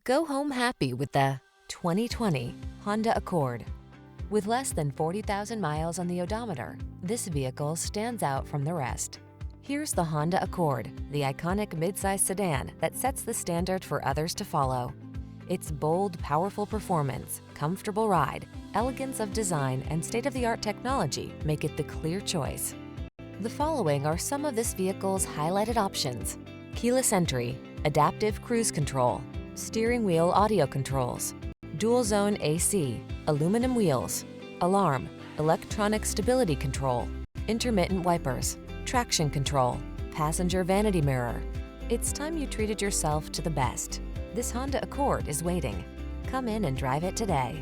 Go home happy with the 2020 Honda Accord. With less than 40,000 miles on the odometer, this vehicle stands out from the rest. Here's the Honda Accord, the iconic midsize sedan that sets the standard for others to follow. Its bold, powerful performance, comfortable ride, elegance of design, and state-of-the-art technology make it the clear choice. The following are some of this vehicle's highlighted options: keyless entry, adaptive cruise control, steering wheel audio controls, dual zone AC, aluminum wheels, alarm, electronic stability control, intermittent wipers, traction control, passenger vanity mirror. It's time you treated yourself to the best. This Honda Accord is waiting. Come in and drive it today.